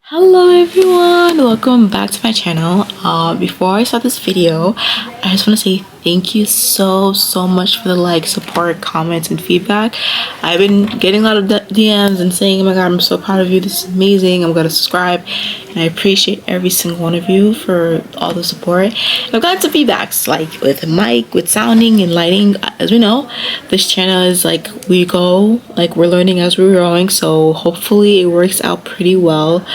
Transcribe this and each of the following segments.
Hello everyone, welcome back to my channel. Before I start this video, I just want to say thank you so much for the like, support, comments, and feedback. I've been getting a lot of DMs and saying, oh my god, I'm so proud of you, this is amazing, I'm gonna subscribe, and I appreciate every single one of you for all the support. And I've gotten some feedbacks, like with the mic, with sounding and lighting. As we know, this channel is like we go, like we're learning as we're growing, so hopefully it works out pretty well.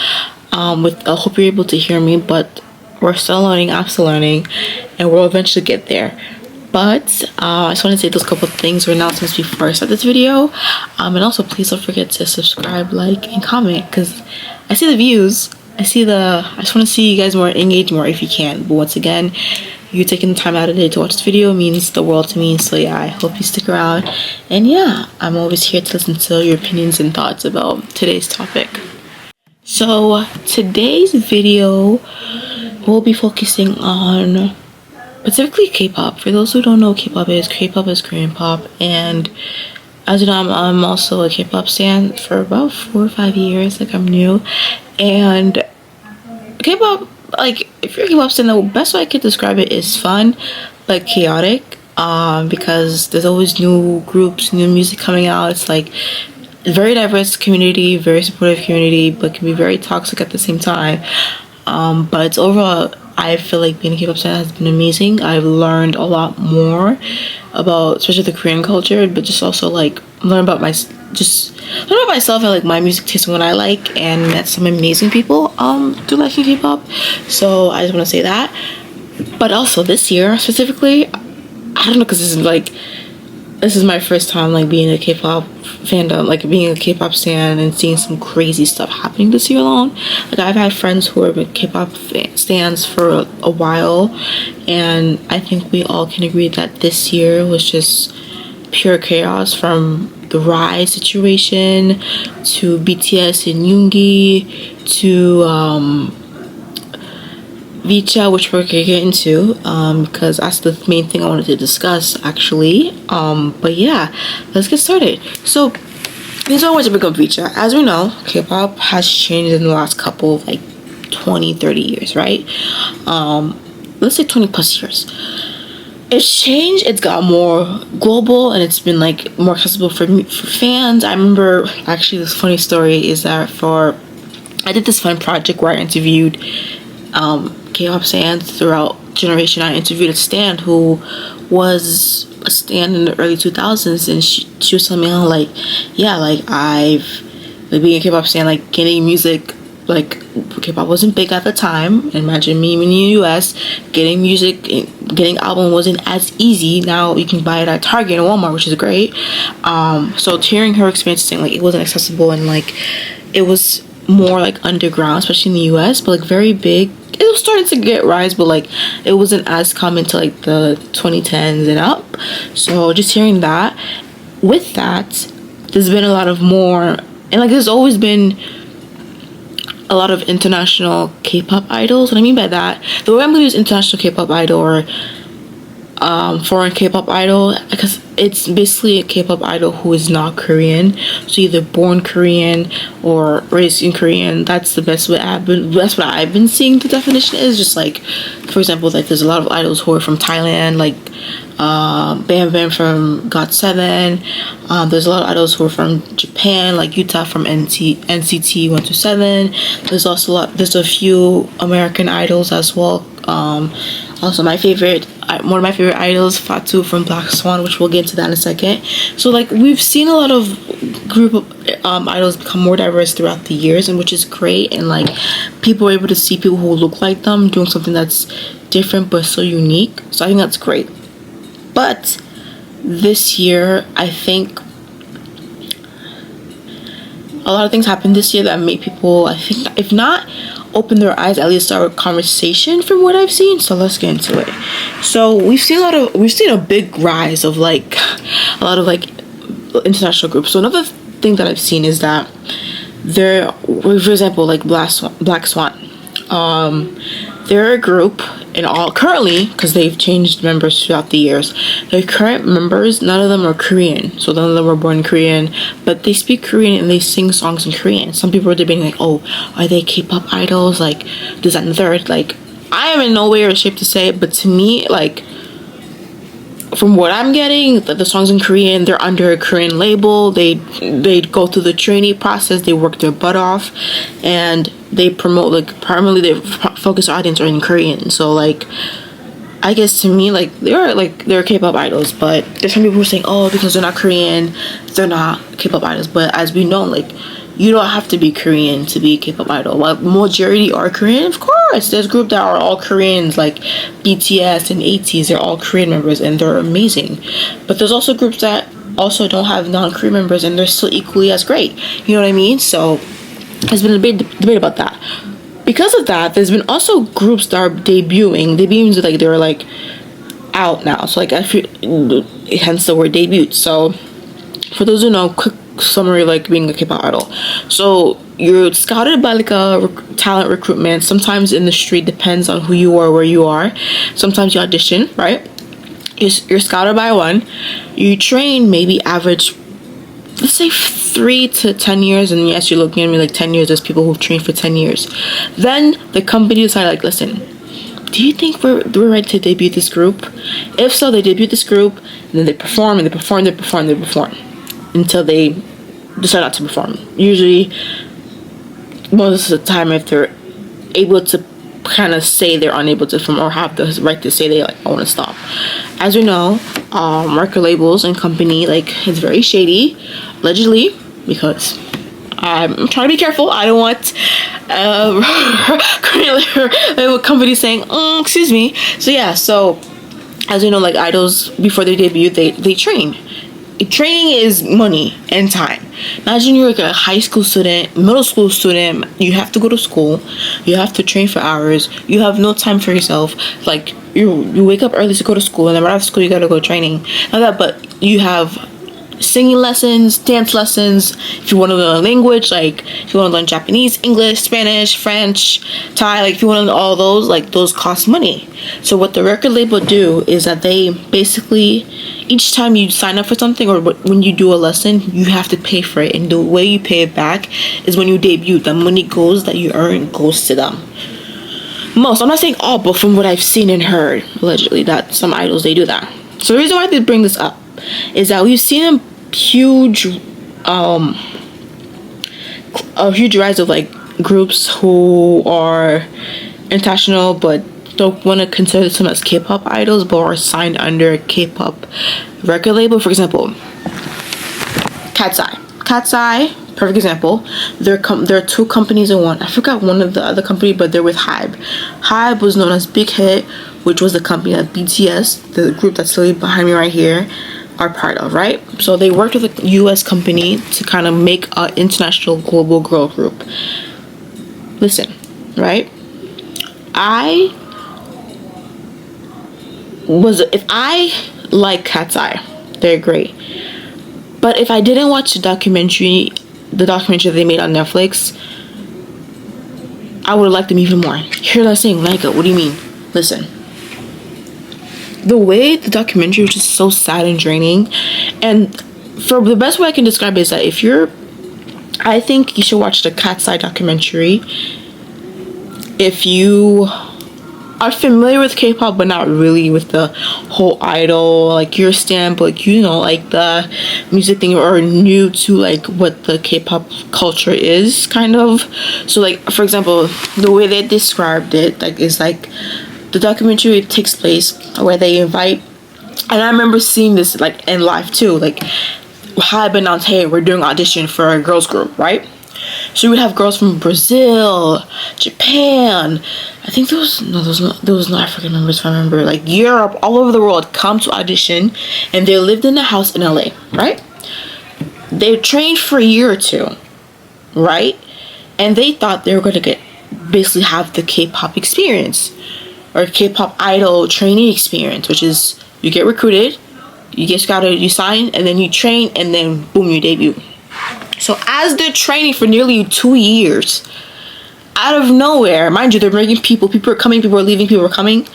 I hope you're able to hear me, but we're still learning, I'm still learning, and we'll eventually get there. But I just want to say those couple of things or announcements before I start this video. And also please don't forget to subscribe, like, and comment, because I see the views. I just want to see you guys more, engage more if you can. But once again, you taking the time out of the day to watch this video means the world to me. So yeah, I hope you stick around. And yeah, I'm always here to listen to your opinions and thoughts about today's topic. So today's video will be focusing on specifically K-pop. For those who don't know what K-pop is Korean pop, and as you know, I'm also a K-pop stan for about 4 or 5 years. Like, I'm new, and K-pop, like, if you're a K-pop stan, the best way I could describe it is fun but chaotic, because there's always new groups, new music coming out. It's like very diverse community, very supportive community, but can be very toxic at the same time. But it's overall, I feel like being a K-pop fan has been amazing. I've learned a lot more about, especially the Korean culture, but just also like learn about myself and like my music taste and what I like, and met some amazing people through liking K-pop. So I just want to say that. But also this year specifically, I don't know, because this is my first time like being a K-pop fandom, like being a K-pop stan, and seeing some crazy stuff happening this year alone. Like, I've had friends who have been K-pop stans for a while, and I think we all can agree that this year was just pure chaos, from the Rise situation to BTS and Yoongi to Vicha, which we're gonna get into, because that's the main thing I wanted to discuss actually. But yeah, let's get started. So these are ways to become Vicha. As we know, K-pop has changed in the last couple of like 20-30 years, right? Let's say 20 plus years. It's changed, it's got more global, and it's been like more accessible for fans. I remember, actually, this funny story is that I did this fun project where I interviewed K-pop stans throughout generation. I interviewed a stan who was a stan in the early 2000s, and she was telling me how, like, yeah, like, I've like being a K-pop stan, like getting music, like K-pop wasn't big at the time. Imagine me in the US getting music, getting album wasn't as easy. Now you can buy it at Target and Walmart, which is great. So hearing her experience, saying like it wasn't accessible, and like it was more like underground, especially in the US, but like very big. It was starting to get rise, but like it wasn't as common to like the 2010s and up. So just hearing that, with that, there's been a lot of more, and like there's always been a lot of international K-pop idols. What I mean by that, the way I'm gonna use international K-pop idol or foreign K-pop idol, because it's basically a K-pop idol who is not Korean, so either born Korean or raised in Korean. That's the best way that's what I've been seeing. The definition is just like, for example, like there's a lot of idols who are from Thailand, like Bam Bam from KATSEYE. There's a lot of idols who are from Japan, like Yuta from NCT 127. There's a few American idols as well. Also one of my favorite idols, Fatu from Black Swan, which we'll get into that in a second. So like we've seen a lot of group of idols become more diverse throughout the years, and which is great, and like people are able to see people who look like them doing something that's different but so unique. So I think that's great. But this year, I think a lot of things happened this year that made people, I think, if not open their eyes, at least start a conversation from what I've seen. So let's get into it. So we've seen a big rise of like a lot of like international groups. So another thing that I've seen is that there, for example, like Black Swan. They're a group, and all currently, because they've changed members throughout the years, the current members, none of them are Korean, so none of them were born Korean, but they speak Korean and they sing songs in Korean. Some people are debating like, oh, are they K-pop idols, like this, that, and the third. Like, I am in no way or shape to say it, but to me, like, from what I'm getting, the songs in Korean, they're under a Korean label. They go through the trainee process. They work their butt off, and they promote, like, primarily their focus audience are in Korean. So, like, I guess to me, like, they're K-pop idols. But there's some people who are saying, oh, because they're not Korean, they're not K-pop idols. But as we know, like, you don't have to be Korean to be a K-pop idol. While majority are Korean, of course. There's groups that are all Koreans, like BTS and ATEEZ. They're all Korean members, and they're amazing. But there's also groups that also don't have non-Korean members, and they're still equally as great. You know what I mean? So there's been a big debate about that. Because of that, there's been also groups that are debuting. Debuting is like they're like out now. So like hence the word debut. So for those who know, quick summary of like being a K-pop idol. So you're scouted by like a talent recruitment. Sometimes in the street, depends on who you are, where you are. Sometimes you audition, right? You're scouted by one. You train maybe average, let's say 3 to 10 years. And yes, you're looking at me like 10 years. There's people who've trained for 10 years. Then the company decided like, listen, do you think we're ready to debut this group? If so, they debut this group, and then they perform and they perform until they decide not to perform. Usually, most of the time, if they're able to kind of say they're unable to perform or have the right to say they like, I want to stop. As we know, record labels and company, like, it's very shady, allegedly, because I'm trying to be careful. I don't want label company saying, excuse me. So yeah, so as you know, like idols, before they debut, they train. Training is money and time. Imagine you're like a high school student, middle school student. You have to go to school. You have to train for hours. You have no time for yourself. Like you wake up early to go to school, and then right after school you gotta go training. Not that, but you have singing lessons, dance lessons. If you want to learn a language, like if you want to learn Japanese, English, Spanish, French, Thai, like if you want to learn all those, like those cost money. So what the record label do is that they basically, each time you sign up for something or when you do a lesson, you have to pay for it, and the way you pay it back is when you debut. The money that you earn goes to them. Most, I'm not saying all, but from what I've seen and heard, allegedly, that some idols, they do that. So the reason why I did bring this up is that we've seen a huge rise of like groups who are international but don't want to consider them as K-pop idols but are signed under a K-pop record label. For example, KATSEYE, perfect example. There are two companies in one. I forgot one of the other company, but they're with HYBE. HYBE was known as Big Hit, which was the company that BTS, the group that's literally behind me right here, are part of, right? So they worked with a US company to kind of make an international global girl group. Listen, right? If I like KATSEYE, they're great. But if I didn't watch the documentary that they made on Netflix, I would have liked them even more. Here they're saying, like, what do you mean? Listen. The way the documentary was just so sad and draining. And for the best way I can describe it is that I think you should watch the KATSEYE documentary if you are familiar with K-pop but not really with the whole idol, like your stamp, like, you know, like the music thing, or new to like what the K-pop culture is, kind of. So like, for example, the way they described it, like, is like the documentary takes place where they invite, and I remember seeing this like in live too, like HYBE announced, hey, we're doing audition for a girls group, right? So we would have girls from Brazil, Japan, I think there was no African members, if I remember, like Europe, all over the world, come to audition, and they lived in a house in LA, right? They trained for a year or two, right? And they thought they were going to basically have the K-pop experience, or K-pop idol trainee experience, which is you get recruited, you get scouted, you sign, and then you train, and then boom, you debut. So as they're training for nearly 2 years, out of nowhere, mind you, they're bringing people are coming, people are leaving, people are coming.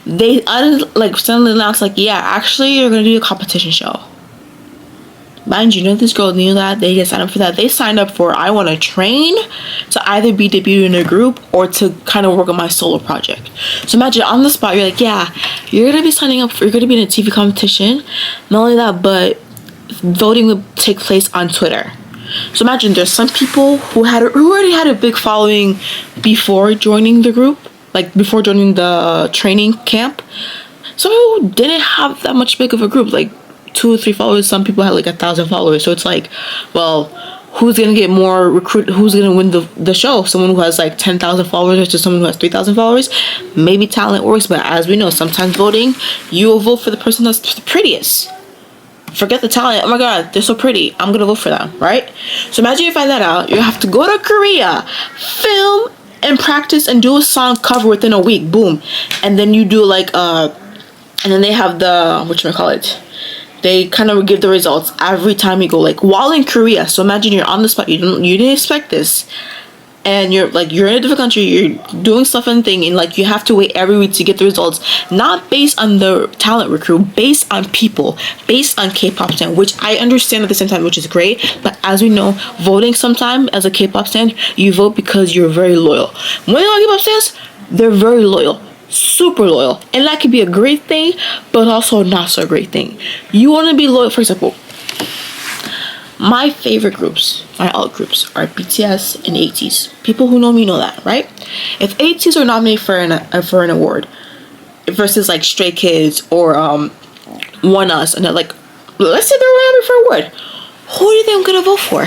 They like suddenly announced like, yeah, actually you're gonna do a competition show. Mind you, this girl knew that. They didn't sign up for that. They signed up for, I want to train to either be debuted in a group or to kind of work on my solo project. So imagine on the spot, you're like, yeah, you're going to be signing up for, you're going to be in a TV competition. Not only that, but voting will take place on Twitter. So imagine there's some people who already had a big following before joining the group, like before joining the training camp. Some people didn't have that much big of a group, like 2 or 3 followers. Some people had like 1,000 followers. So it's like, well, who's gonna get more who's gonna win the show? Someone who has like 10,000 followers or just someone who has 3,000 followers? Maybe talent works, but as we know, sometimes voting, you will vote for the person that's the prettiest. Forget the talent. Oh my god, they're so pretty, I'm gonna vote for them, right? So imagine you find that out. You have to go to Korea, film and practice and do a song cover within a week. Boom. And then you do like and then they have the whatchamacallit, they kind of give the results every time you go, like while in Korea. So imagine you're on the spot, you didn't expect this, and you're in a different country, you're doing stuff and thing, and like you have to wait every week to get the results, not based on the talent recruit, based on people, based on K-pop stand, which I understand at the same time, which is great. But as we know, voting sometimes as a K-pop stand, you vote because you're very loyal. When K-pop stands, they're very loyal, super loyal, and that could be a great thing, but also not so great thing. You want to be loyal. For example, my favorite groups, my alt groups, are BTS and ATEEZ. People who know me know that, right? If ATEEZ are nominated for an award versus like Stray Kids or One Us, and they're like, let's say they're nominated for an award, who do you think I'm gonna vote for?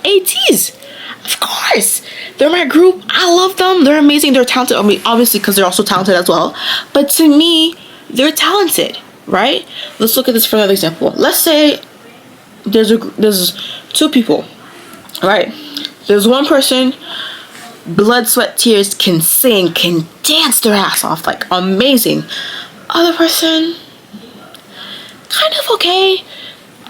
ATEEZ. Of course, they're my group. I love them. They're amazing. They're talented. I mean, obviously, because they're also talented as well. But to me, they're talented, right? Let's look at this for another example. Let's say there's 2 people, right? There's one person, blood, sweat, tears, can sing, can dance their ass off, like amazing. Other person, kind of okay,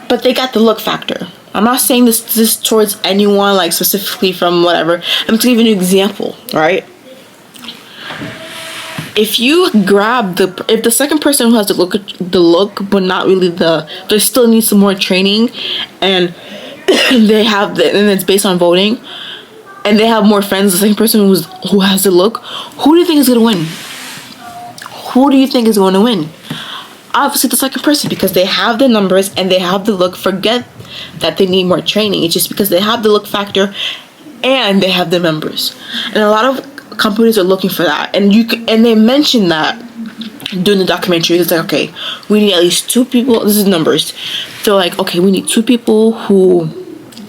but they got the look factor. I'm not saying this towards anyone, like specifically from whatever. I'm just giving you an example, right? If you grab if the second person who has the look, but not really they still need some more training, and they have and it's based on voting, and they have more friends, the second person who has the look, who do you think is gonna win? Who do you think is going to win? Obviously the second person, because they have the numbers and they have the look. Forget that they need more training. It's just because they have the look factor and they have the members. And a lot of companies are looking for that, and they mentioned that during the documentary. It's like, okay, we need at least 2 people. This is numbers. They're like, okay, we need 2 people who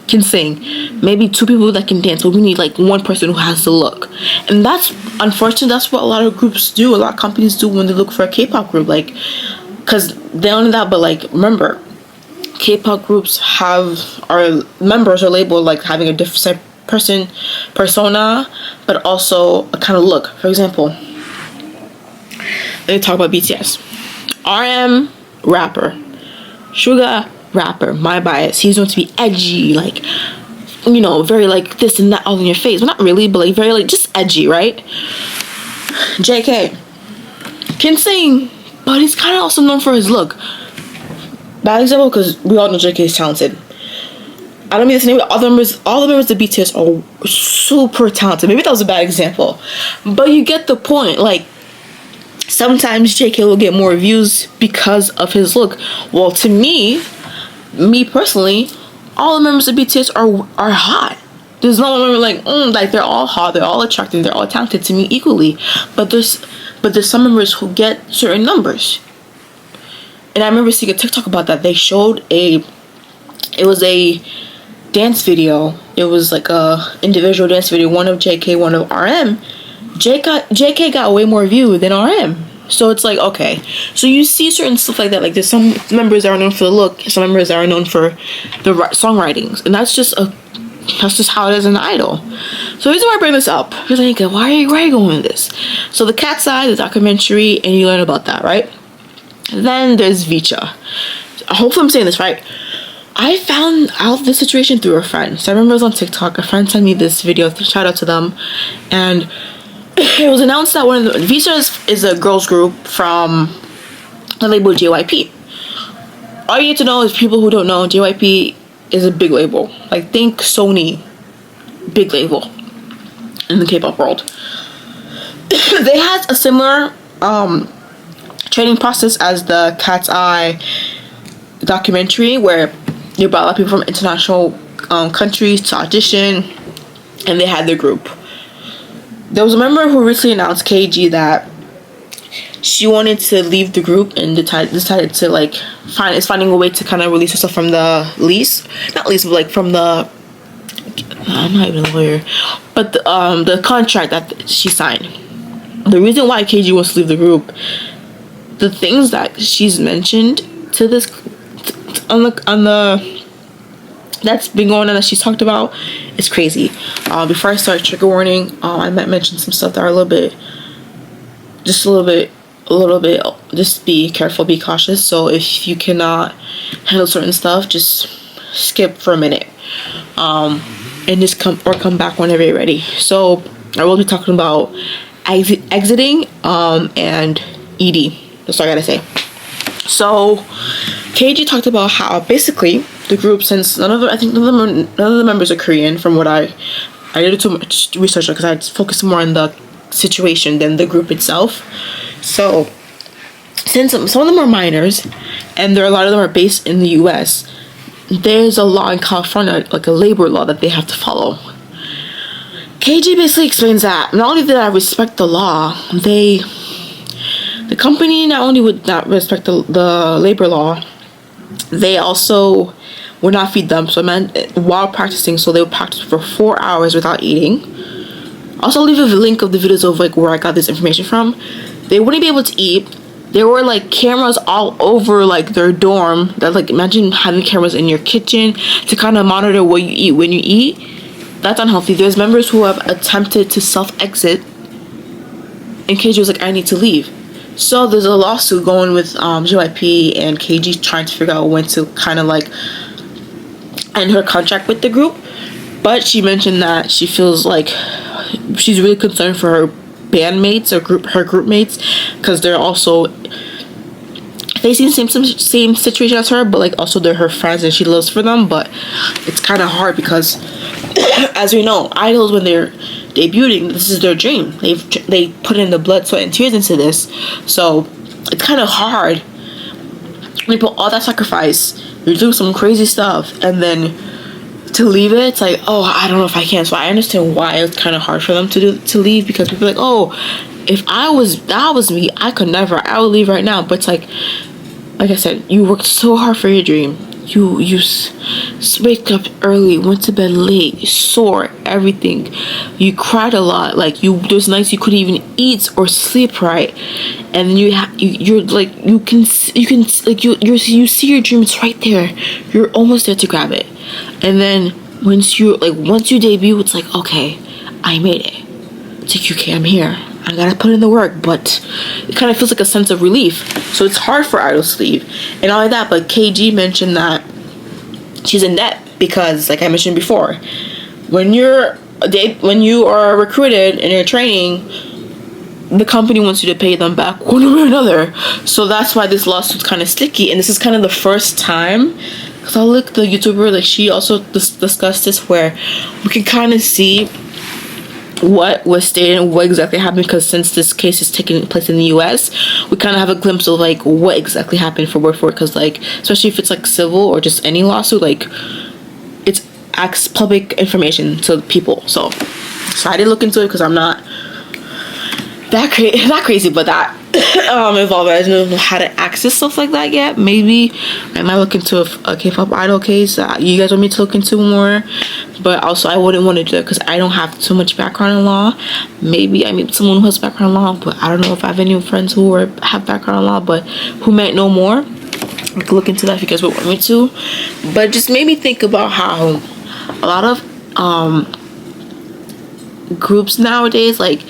can sing, maybe 2 people that can dance, but we need like 1 person who has the look. And that's unfortunately, that's what a lot of groups do, a lot of companies do when they look for a K-pop group, like, because they don't know that. But like, remember, K-pop groups our members are labeled like having a different persona, but also a kind of look. For example, let me talk about BTS. RM, rapper. Suga, rapper. My bias, he's going to be edgy, like, very like this and that all in your face. Well, not really, but like very like just edgy, right? JK can sing, but he's kind of also known for his look. Bad example, because we all know JK is talented. I don't mean this name, but all the members of BTS are super talented. Maybe that was a bad example, but you get the point. Like, sometimes JK will get more views because of his look. Well, to me personally, all the members of BTS are hot. There's no one like they're all hot, they're all attractive, they're all talented to me equally. But there's some members who get certain numbers. And I remember seeing a TikTok about that. They showed it was a dance video. It was like a individual dance video, one of JK, one of RM. JK got way more view than RM. So it's like, okay, so you see certain stuff like that. Like, there's some members that are known for the look, some members that are known for the songwritings, and that's just how it is in Idol. So the reason why I bring this up is like, why are you going with this? So the KATSEYE, the documentary, and you learn about that, right? Then there's Vicha. Hopefully I'm saying this right. I found out this situation through a friend. So I remember it was on TikTok. A friend sent me this video. Shout out to them. And it was announced that one of the Visa is a girls group from the label JYP. All you need to know is, people who don't know, JYP is a big label. Like, think Sony, big label in the K-pop world. They had a similar training process as the KATSEYE documentary, where they brought a lot of people from international countries to audition, and they had their group. There was a member who recently announced, KG, that she wanted to leave the group and decided to like finding a way to kind of release herself from the lease, not lease, but like from the, I'm not even a lawyer, but the contract that she signed. The reason why KG wants to leave the group, the things that she's mentioned to this on the that's been going on, that she's talked about, is crazy. Before I start, trigger warning, I might mention some stuff that are a little bit, just be careful, be cautious. So if you cannot handle certain stuff, just skip for a minute, and just come back whenever you're ready. So I will be talking about exiting and ED. That's all I gotta say. So KG talked about how basically the group, since none of the members are Korean, from what I did too much research because I focused more on the situation than the group itself. So since some of them are minors and a lot of them are based in the US, there's a law in California, like a labor law, that they have to follow. KG basically explains that not only did I respect the law, the company not only would not respect the labor law, they also would not feed them. So it meant while practicing, so they would practice for 4 hours without eating. Also, leave a link of the videos of like where I got this information from. They wouldn't be able to eat. There were like cameras all over like their dorm. That, like, imagine having cameras in your kitchen to kind of monitor what you eat when you eat. That's unhealthy. There's members who have attempted to self-exit, and KG was like, I need to leave. So there's a lawsuit going with JYP and KG trying to figure out when to kind of like end her contract with the group. But she mentioned that she feels like she's really concerned for her bandmates or her group mates, because they're also facing the same situation as her, but like also they're her friends and she lives for them. But it's kind of hard because as we know, idols, when they're debuting, this is their dream. They put in the blood, sweat, and tears into this. So it's kind of hard when you put all that sacrifice, you're doing some crazy stuff, and then to leave it, it's like, oh, I don't know if I can. So I understand why it's kind of hard for them to leave, because people are like, oh, if that was me, I could never, I would leave right now. But it's like I said, you worked so hard for your dream. You wake up early, went to bed late, sore, everything. You cried a lot. Like, there's nights you couldn't even eat or sleep right, and you're like, you see your dream. It's right there. You're almost there to grab it, and then once you debut, it's like, okay, I made it. It's like, okay, I'm here. I gotta put in the work, but it kind of feels like a sense of relief. So it's hard for idols to leave and all of that. But KG mentioned that she's in debt because, like I mentioned before, when you are recruited and you're training, the company wants you to pay them back one way or another. So that's why this lawsuit's kind of sticky. And this is kind of the first time, because I look, the YouTuber, like, she also discussed this, where we can kind of see what was stated and what exactly happened, because since this case is taking place in the US, we kind of have a glimpse of like what exactly happened for word for it, because like, especially if it's like civil or just any lawsuit, like, it's public information to people. So I did look into it, because I'm not that crazy, but that involved. I don't know how to access stuff like that yet. Maybe I might look into a K-pop idol case you guys want me to look into more. But also, I wouldn't want to do it because I don't have too much background in law. Maybe I meet someone who has background in law, but I don't know if I have any friends who have background in law, but who might know more. I could look into that if you guys would want me to. But it just made me think about how a lot of groups nowadays, like,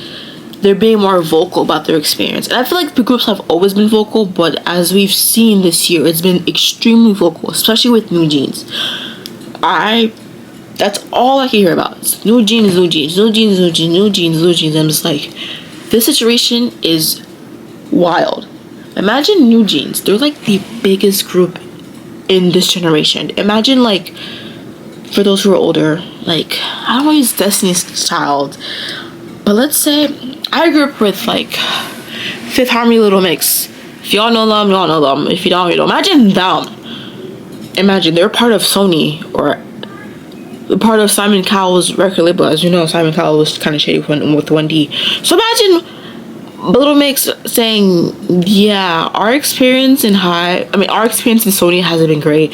they're being more vocal about their experience. And I feel like the groups have always been vocal, but as we've seen this year, it's been extremely vocal, especially with New Jeans. That's all I can hear about. It's new jeans, new jeans, new jeans, new jeans, new jeans, new jeans. I'm just like, this situation is wild. Imagine New Jeans. They're like the biggest group in this generation. Imagine, like, for those who are older, like, I don't want to use Destiny's Child, but let's say I grew up with like Fifth Harmony, Little Mix. If y'all know them, y'all know them. If you don't, you don't. Imagine them. Imagine they're part of Sony or part of Simon Cowell's record label. As you know, Simon Cowell was kind of shady with 1D. So imagine Little Mix saying, yeah, our experience in Sony hasn't been great.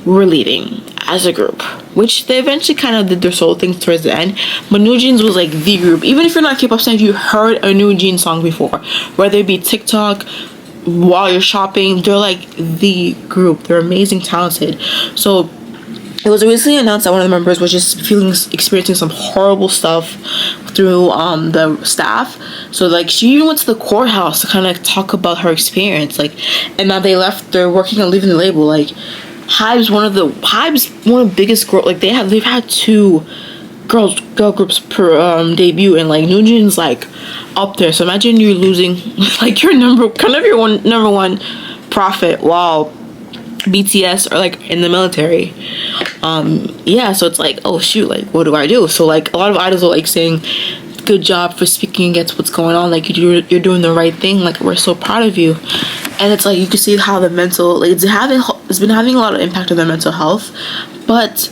We're leaving as a group. Which they eventually kind of did their solo things towards the end. But New Jeans was like the group. Even if you're not a K-pop fan, if you heard a New Jeans song before, whether it be TikTok, while you're shopping, they're like the group. They're amazing, talented. So it was recently announced that one of the members was just experiencing some horrible stuff through the staff. So like she even went to the courthouse to kind of talk about her experience. Like, and now they're working on leaving the label. Like Hybe's one of the biggest girl. Like they've had 2 girl groups per debut, and like New Jeans like up there. So imagine you're losing like your number one profit while BTS are like in the military. So it's like, oh shoot, like what do I do? So like a lot of idols are like saying, good job for speaking against what's going on, like you're doing the right thing, like we're so proud of you. And it's like you can see how the mental, like it's been having a lot of impact on their mental health. But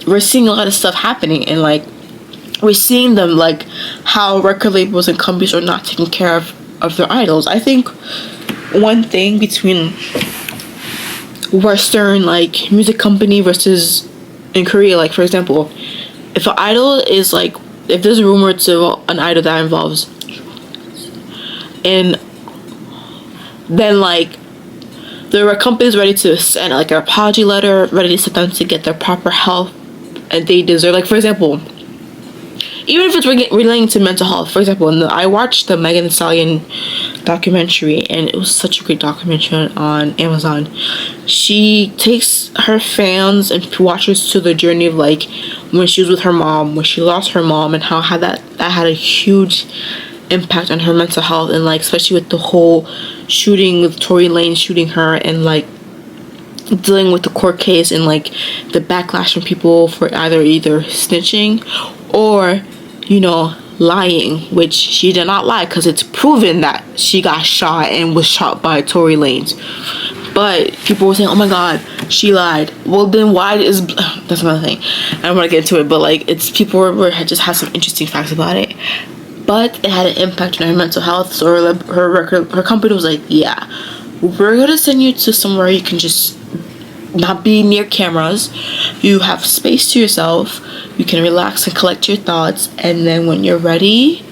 we're seeing a lot of stuff happening, and like we're seeing them, like how record labels and companies are not taking care of their idols. I think one thing between Western like music company versus in Korea, like for example, if an idol is like, if there's a rumor to an idol that involves, and then like there are companies ready to send like an apology letter, ready to send them to get their proper help and they deserve. Like for example, even if it's relating to mental health, for example, I watched the Megan Thee Stallion documentary, and it was such a great documentary on Amazon. She takes her fans and watchers to the journey of like when she was with her mom, when she lost her mom, and how that had a huge impact on her mental health, and like especially with the whole shooting with Tory Lanez shooting her, and like dealing with the court case and like the backlash from people for either snitching or lying, which she did not lie because it's proven that she got shot and was shot by Tory Lanez. But people were saying, oh my god, she lied. Well then why is that's another thing, I don't want to get into it, but like it's people were just had some interesting facts about it. But it had an impact on her mental health. So her company was like, yeah, we're gonna send you to somewhere you can just not be near cameras, you have space to yourself, you can relax and collect your thoughts, and then when you're ready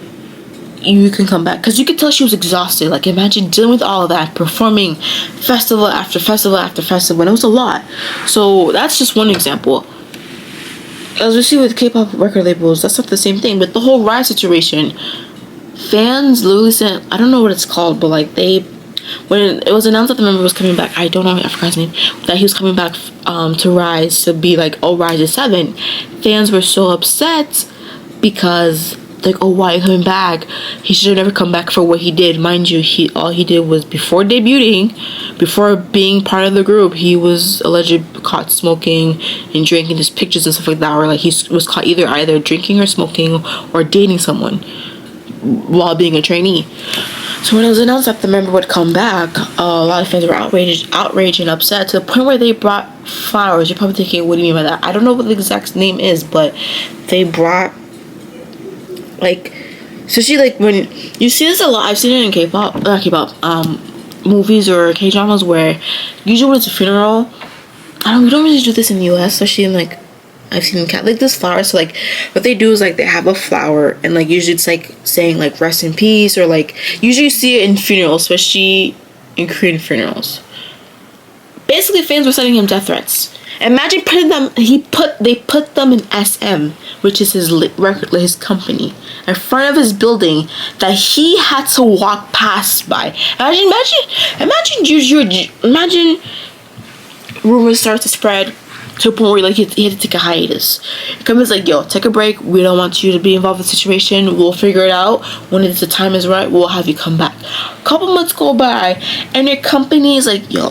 you can come back. Because you could tell she was exhausted. Like imagine dealing with all of that, performing festival after festival after festival, and it was a lot. So that's just one example. As we see with K-pop record labels, that's not the same thing. But the whole riot situation, fans literally sent, I don't know what it's called, but like when it was announced that the member was coming back, I forgot his name, that he was coming back to Rise, to be like, oh, Rise is 7. Fans were so upset because like, oh, why are you coming back? He should have never come back for what he did. Mind you, all he did was before debuting, before being part of the group, he was allegedly caught smoking and drinking. There's pictures and stuff like that where like he was caught either drinking or smoking or dating someone while being a trainee. So when it was announced that the member would come back, a lot of fans were outraged and upset to the point where they brought flowers. You're probably thinking, what do you mean by that? I don't know what the exact name is, but they brought like, especially like when you see this a lot. I've seen it in movies or K-dramas where usually when it's a funeral, we don't really do this in the US, especially in like I've seen like this flower. So like what they do is like they have a flower, and like usually it's like saying like rest in peace, or like usually you see it in funerals, especially in Korean funerals. Basically fans were sending him death threats, Imagine putting them. They put them in SM, which is his company, in front of his building that he had to walk past by. Imagine rumors start to spread to a point where like he had to take a hiatus. Company's like, yo, take a break. We don't want you to be involved in the situation. We'll figure it out when the time is right. We'll have you come back. A couple months go by, and your company is like, yo,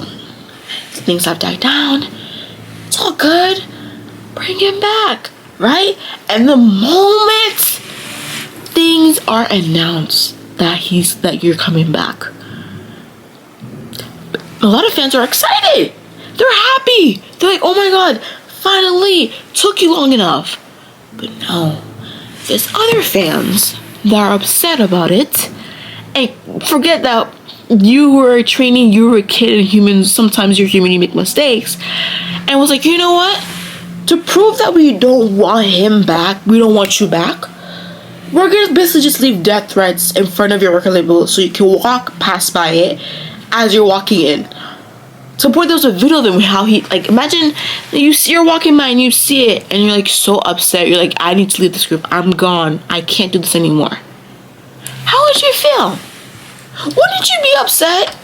things have died down. It's all good. Bring him back, right? And the moment things are announced that you're coming back, a lot of fans are excited. They're happy. They're like, oh my god, finally, took you long enough. But no, there's other fans that are upset about it and forget that you were a trainee, you were a kid, and humans, sometimes you're human, you make mistakes. And was like, you know what? To prove that we don't want him back, we don't want you back, we're gonna basically just leave death threats in front of your record label so you can walk past by it as you're walking in. So boy, there was a video of him how he, like, imagine you're walking by and you see it and you're like so upset. You're like, I need to leave this group. I'm gone. I can't do this anymore. How would you feel? Wouldn't you be upset?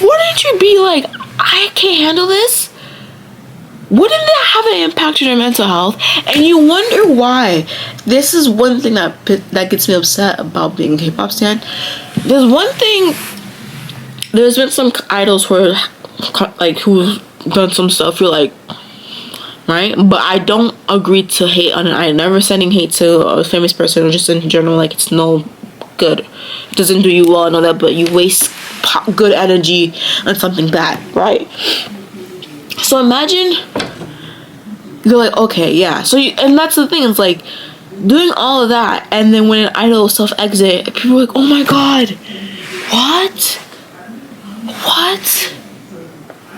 Wouldn't you be like, I can't handle this? Wouldn't that have an impact on your mental health? And you wonder why. This is one thing that gets me upset about being a K-pop stan. There's been some idols where, like, who've done some stuff you're like, right? But I don't agree to hate on it. I'm never sending hate to a famous person or just in general. Like, it's no good. It doesn't do you well and all that, but you waste good energy on something bad, right? So imagine you're like, okay, yeah. So and that's the thing. It's like doing all of that, and then when an idol self-exit, people are like, oh my god, what?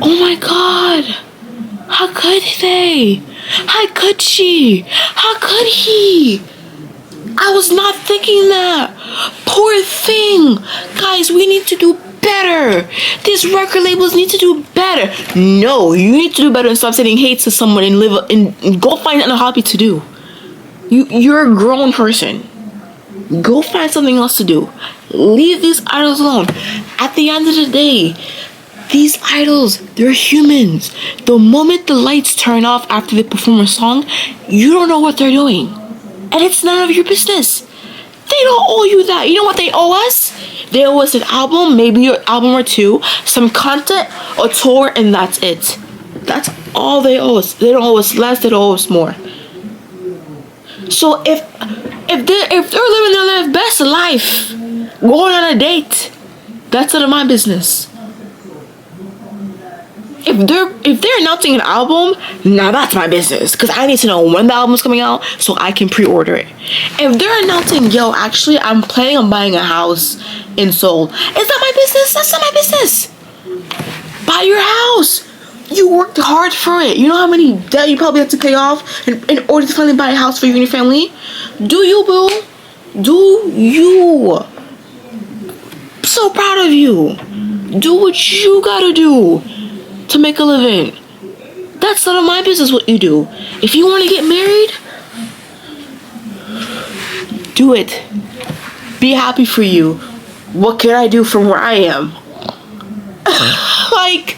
Oh my god, how could they? How could she? How could he? I was not thinking that. Poor thing. Guys, we need to do better. These record labels need to do better. No, you need to do better and stop sending hate to someone and go find a hobby to do. You're a grown person. Go find something else to do. Leave these idols alone. At the end of the day, these idols, they're humans. The moment the lights turn off after they perform a song, you don't know what they're doing. And it's none of your business. They don't owe you that. You know what they owe us? They owe us an album, maybe an album or two, some content, a tour, and that's it. That's all they owe us. They don't owe us less, they don't owe us more. So if they're living their best life, going on a date, that's none of my business. If they're announcing an album, now that's my business, because I need to know when the album's coming out so I can pre-order it. If they're announcing, yo, actually I'm planning on buying a house in Seoul, is that my business? That's not my business. Buy your house. You worked hard for it. You know how many debt you probably have to pay off in order to finally buy a house for you and your family? Do you, boo? Do you? I'm so proud of you. Do what you gotta do to make a living. That's none of my business what you do. If you want to get married, do it. Be happy for you. What can I do from where I am? Like,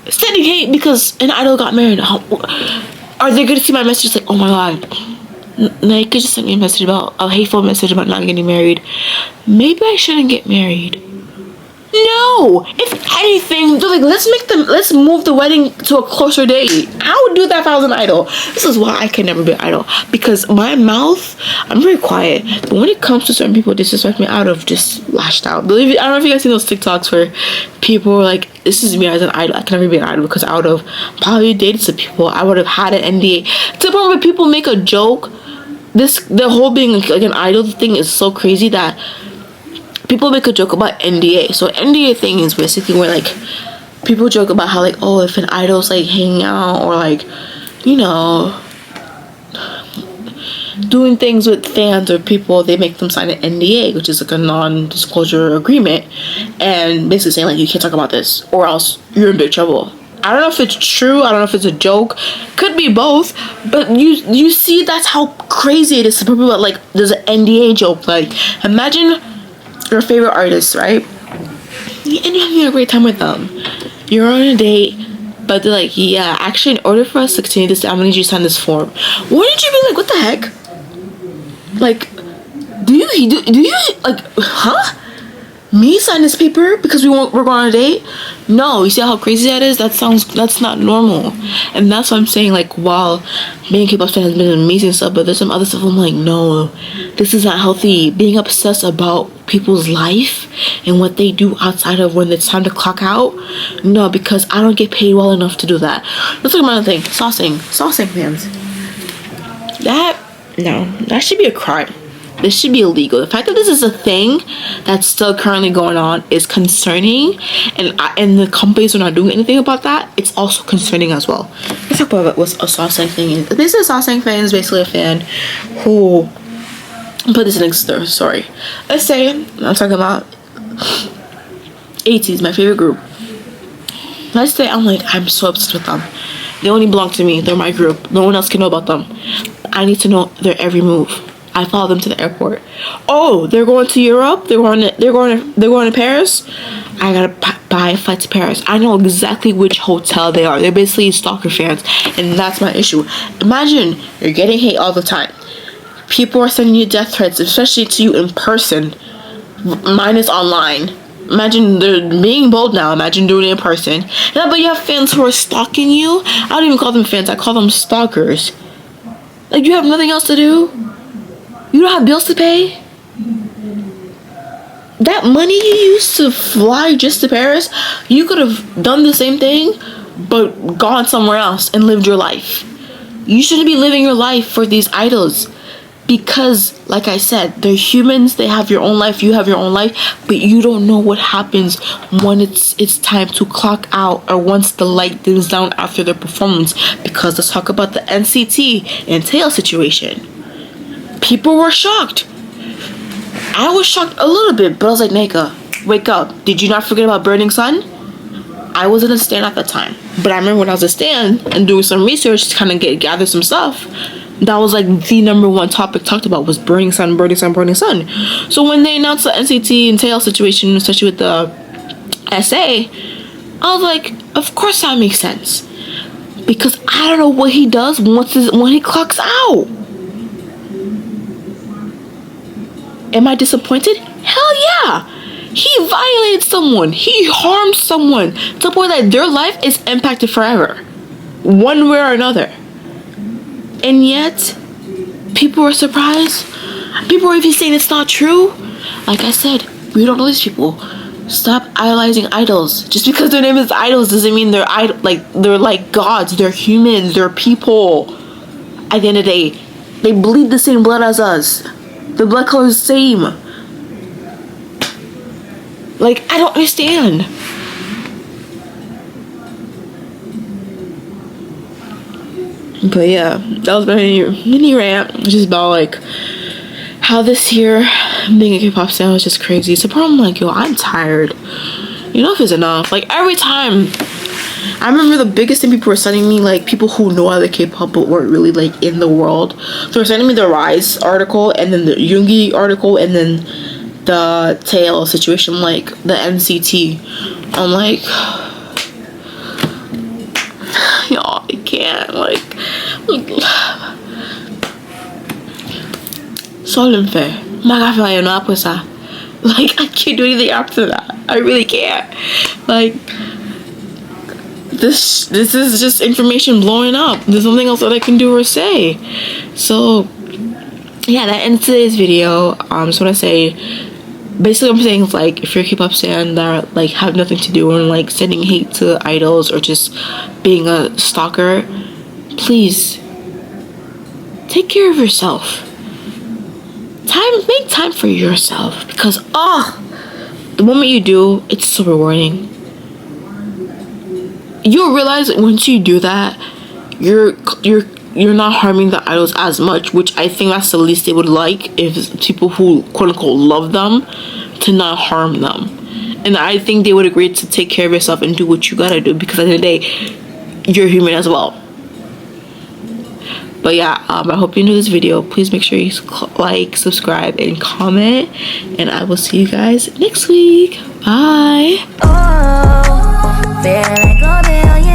sending hate because an idol got married. Are they gonna see my message like, oh my god, Nike just sent me a message about a hateful message about not getting married. Maybe I shouldn't get married. No, if anything, they're like, let's move the wedding to a closer date. I would do that if I was an idol. This is why I can never be an idol, because my mouth, I'm very quiet, but when it comes to certain people disrespect me, I would have just lashed out. Believe it, I don't know if you guys seen those TikToks where people were like, this is me as an idol, I can never be an idol, because I would have probably dated some people, I would have had an NDA, to the point where people make a joke. The whole being like an idol thing is so crazy that people make a joke about NDA. So NDA thing is basically where like people joke about how like, oh, if an idol's like hanging out or like, you know, doing things with fans or people, they make them sign an NDA, which is like a non-disclosure agreement, and basically saying like, you can't talk about this or else you're in big trouble. I don't know if it's true, I don't know if it's a joke, could be both, but you see that's how crazy it is to people. Like, there's an NDA joke. Like, imagine your favorite artist, right, and you're having a great time with them, you're on a date, but they're like, yeah, actually, in order for us to continue this, I'm gonna need you to sign this form. Wouldn't you be like, what the heck? Like, do you like, huh? Me sign this paper because we're going on a date? No, you see how crazy that is? That's not normal. And that's what I'm saying, like, while being a K-pop fan has been amazing stuff, but there's some other stuff I'm like, no, this is not healthy. Being obsessed about people's life and what they do outside of when it's time to clock out, no, because I don't get paid well enough to do that. Let's talk about another thing. Sasaeng fans. That should be a crime. This should be illegal. The fact that this is a thing that's still currently going on is concerning, and the companies are not doing anything about that. It's also concerning as well. Let's talk about what a Sasaeng thing is. Basically, a Sasaeng fan is basically a fan who, put this in a story. Let's say I'm talking about ATEEZ, my favorite group. Let's say I'm so obsessed with them. They only belong to me. They're my group. No one else can know about them. I need to know their every move. I follow them to the airport. Oh, they're going to Europe. They're going to Paris. I gotta buy a flight to Paris. I know exactly which hotel they are. They're basically stalker fans, and that's my issue. Imagine you're getting hate all the time. People are sending you death threats, especially to you in person. Mine is online. Imagine they're being bold now. Imagine doing it in person. Yeah, but you have fans who are stalking you. I don't even call them fans. I call them stalkers. Like, you have nothing else to do. You don't have bills to pay? That money you used to fly just to Paris, you could have done the same thing, but gone somewhere else and lived your life. You shouldn't be living your life for these idols. Because, like I said, they're humans, they have your own life, you have your own life, but you don't know what happens when it's time to clock out, or once the light dims down after their performance. Because let's talk about the NCT and Tail situation. People were shocked. I was shocked a little bit, but I was like, Nika, wake up. Did you not forget about Burning Sun? I wasn't a stan at the time, but I remember when I was a stan and doing some research to kind of gather some stuff, that was like the number one topic talked about was Burning Sun. So when they announced the NCT and Tail situation, especially with the SA, I was like, of course that makes sense. Because I don't know what he does when he clocks out. Am I disappointed? Hell yeah! He violated someone. He harmed someone to the point that their life is impacted forever, one way or another. And yet, people are surprised. People are even saying it's not true. Like I said, we don't know these people. Stop idolizing idols. Just because their name is idols doesn't mean they're like gods. They're humans. They're people. At the end of the day, they bleed the same blood as us. The blood color is the same. Like, I don't understand. But yeah, that was my mini rant, just about like how this year being a K-pop stan was just crazy. It's a problem. Like, yo, I'm tired. Enough is enough. Like, every time, I remember the biggest thing people were sending me, like, people who know other K-pop but weren't really like in the world. So they're sending me the Rise article, and then the Yoongi article, and then the Tail situation, like the NCT. I'm like, y'all, I can't, like solo fair. My God, I know that. Like, I can't do anything after that. I really can't. Like, this is just information blowing up. There's nothing else that I can do or say. So yeah, that ends today's video. Just want to say, basically I'm saying, like, if you're a K-pop fan that like have nothing to do and like sending hate to idols or just being a stalker, please take care of yourself. Make time for yourself, because the moment you do, it's so rewarding. You'll realize that once you do that, you're you're not harming the idols as much, which I think that's the least they would like, if people who quote unquote love them, to not harm them. And I think they would agree to take care of yourself and do what you gotta do, because at the end of the day, you're human as well. But yeah, I hope you enjoyed this video. Please make sure you like, subscribe, and comment, and I will see you guys next week. Bye. Oh,